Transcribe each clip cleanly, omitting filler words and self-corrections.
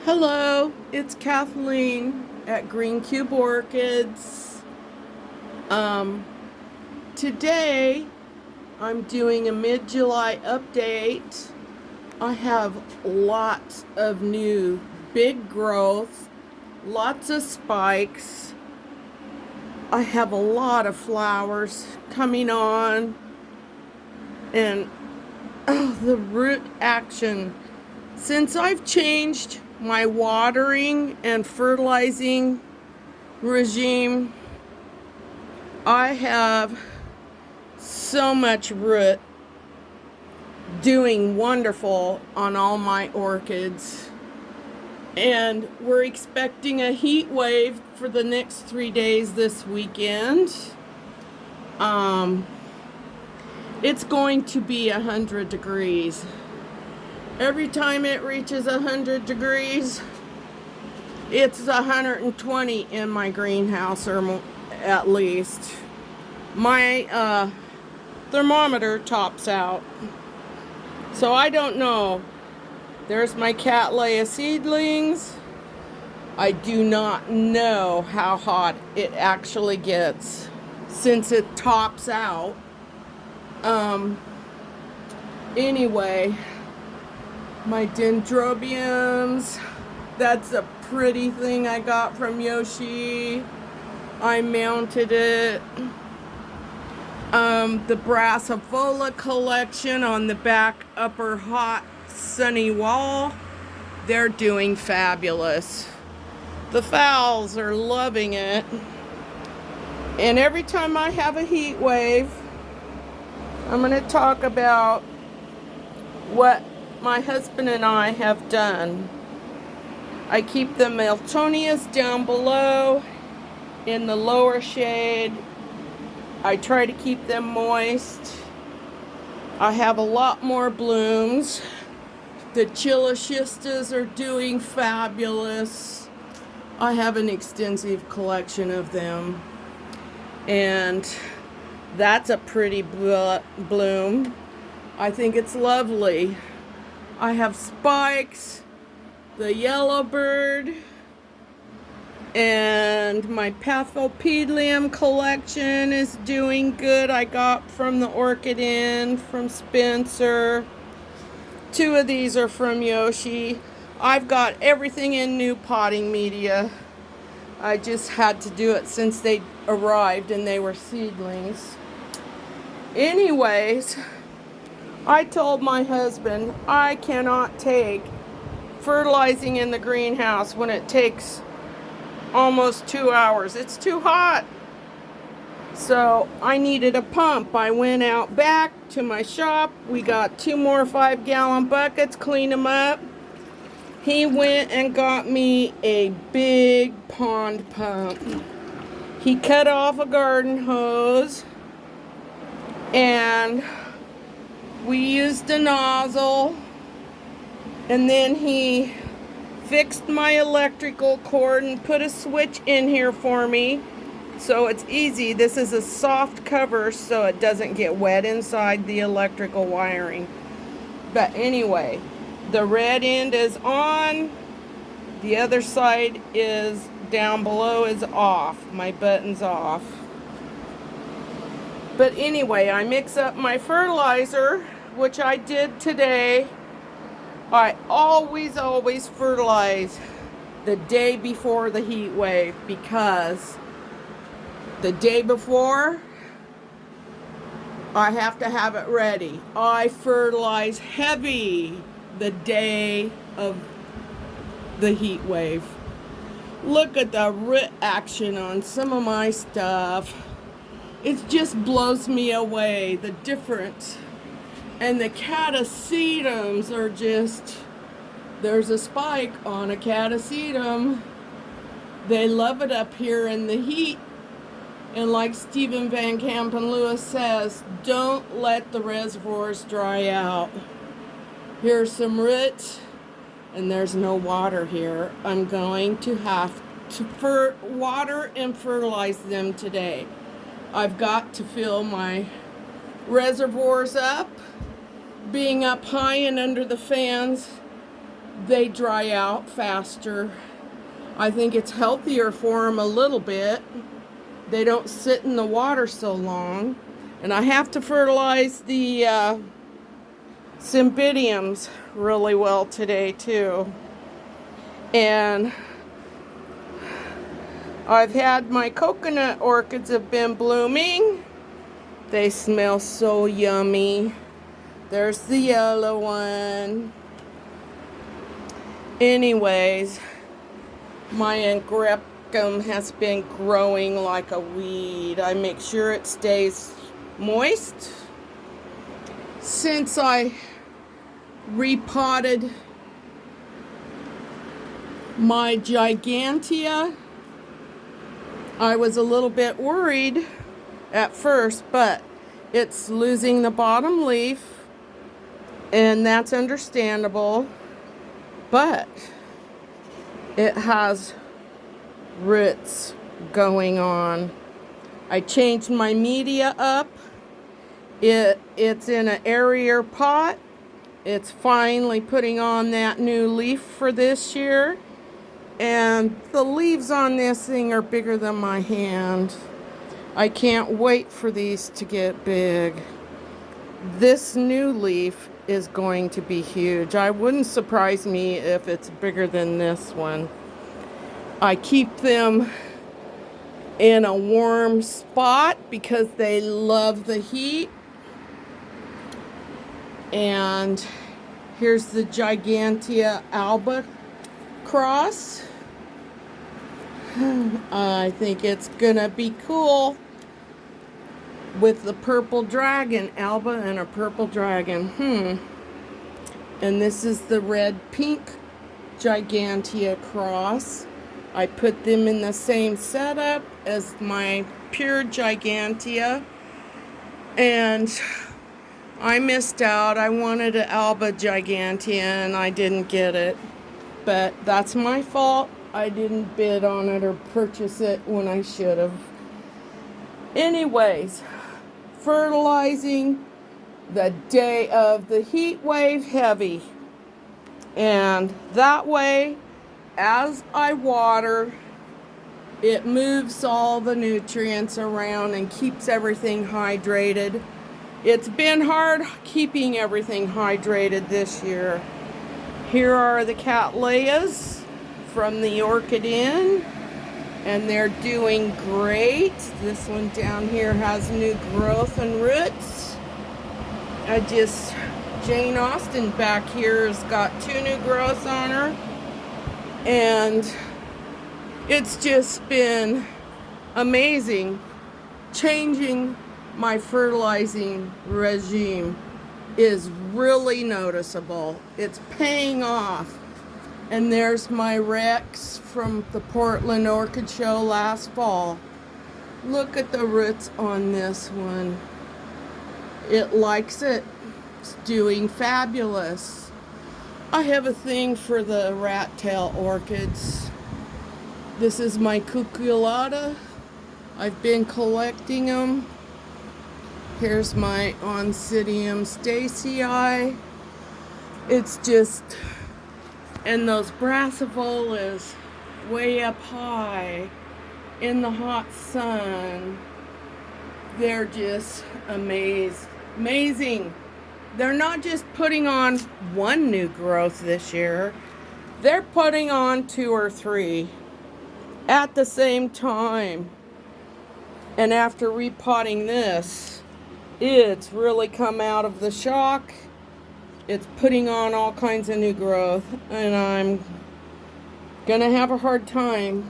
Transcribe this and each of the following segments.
Hello, it's Kathleen at Greencubeorchids. Today I'm doing a mid-July update. I have lots of new big growth, lots of spikes. I have a lot of flowers coming on, and the root action. Since I've changed my watering and fertilizing regime, I have so much root doing wonderful on all my orchids. And we're expecting a heat wave for the next 3 days this weekend. It's going to be 100 degrees. Every time it reaches 100 degrees, it's 120 in my greenhouse, or more, at least. My thermometer tops out. So I don't know. There's my Cattleya seedlings. I do not know how hot it actually gets since it tops out. Anyway, my dendrobiums, that's a pretty thing I got from Yoshi. I mounted it. The Brassavola collection on the back upper hot sunny wall, they're doing fabulous. The fowls are loving it. And every time I have a heat wave, I'm going to talk about what my husband and I have done. I keep the Miltonias down below in the lower shade. I try to keep them moist. I have a lot more blooms. The Chilichistas are doing fabulous. I have an extensive collection of them. And that's a pretty bloom. I think it's lovely. I have spikes, the yellowbird, and my Pathopedalium collection is doing good. I got from the Orchid Inn from Spencer. 2 of these are from Yoshi. I've got everything in new potting media. I just had to do it since they arrived and they were seedlings. Anyways, I told my husband I cannot take fertilizing in the greenhouse when it takes almost 2 hours. It's too hot. So I needed a pump. I went out back to my shop. We got 2 more 5-gallon buckets, cleaned them up. He went and got me a big pond pump. He cut off a garden hose, and we used a nozzle, and then he fixed my electrical cord and put a switch in here for me, so it's easy. This is a soft cover so it doesn't get wet inside the electrical wiring. But anyway, the red end is on, the other side is down below is off. My button's off. But anyway, I mix up my fertilizer, which I did today. I always fertilize the day before the heat wave, because the day before I have to have it ready. I fertilize heavy the day of the heat wave. Look at the root action on some of my stuff. It just blows me away, the difference. And the catasetums are just, there's a spike on a catasetum. They love it up here in the heat. And like Stephen Van Campen Lewis says, don't let the reservoirs dry out. Here's some root, and there's no water here. I'm going to have to water and fertilize them today. I've got to fill my reservoirs up. Being up high and under the fans, they dry out faster. I think it's healthier for them a little bit. They don't sit in the water so long. And I have to fertilize the cymbidiums really well today too. And I've had my coconut orchids have been blooming. They smell so yummy. There's the yellow one. Anyways, my angraecum has been growing like a weed. I make sure it stays moist. Since I repotted my gigantea, I was a little bit worried at first, but it's losing the bottom leaf, and that's understandable, but it has roots going on. I changed my media up. It's in an airier pot. It's finally putting on that new leaf for this year. And the leaves on this thing are bigger than my hand. I can't wait for these to get big. This new leaf is going to be huge. I wouldn't surprise me if it's bigger than this one. I keep them in a warm spot because they love the heat. And here's the Gigantea alba cross. I think it's gonna be cool with the purple dragon, alba and a purple dragon. And this is the red pink Gigantea cross. I put them in the same setup as my pure Gigantea, and I missed out. I wanted an alba Gigantea and I didn't get it, but that's my fault. I didn't bid on it or purchase it when I should have. Anyways, fertilizing the day of the heat wave heavy. And that way, as I water, it moves all the nutrients around and keeps everything hydrated. It's been hard keeping everything hydrated this year. Here are the cattleyas from the Orchid Inn, and they're doing great. This one down here has new growth and roots. Jane Austen back here has got 2 new growths on her, and it's just been amazing. Changing my fertilizing regime is really noticeable. It's paying off. And there's my Rex from the Portland Orchid Show last fall. Look at the roots on this one. It likes it. It's doing fabulous. I have a thing for the rat tail orchids. This is my cuculata. I've been collecting them. Here's my Oncidium stacyi. It's just, and those brassavolas way up high in the hot sun. They're just amazing. They're not just putting on 1 new growth this year. They're putting on 2 or 3 at the same time. And after repotting this, it's really come out of the shock. It's putting on all kinds of new growth, and I'm gonna have a hard time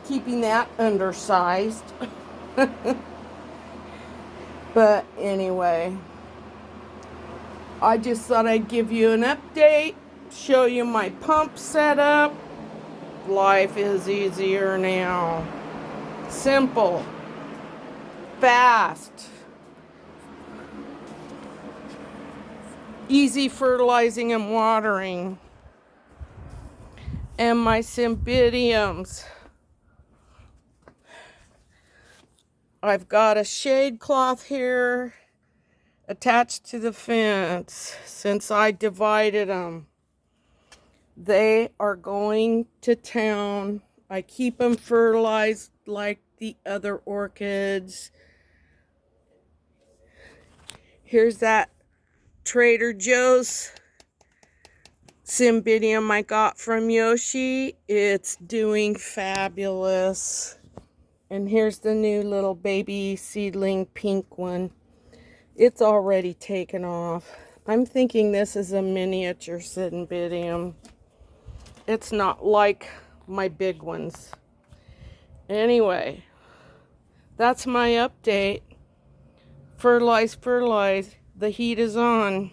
keeping that undersized. But anyway, I just thought I'd give you an update, show you my pump setup. Life is easier now. Simple, fast, easy fertilizing and watering. And my cymbidiums. I've got a shade cloth here attached to the fence since I divided them. They are going to town. I keep them fertilized like the other orchids. Here's that Trader Joe's Cymbidium I got from Yoshi. It's doing fabulous. And here's the new little baby seedling pink one. It's already taken off. I'm thinking this is a miniature Cymbidium. It's not like my big ones. Anyway, that's my update. Fertilize, fertilize. The heat is on.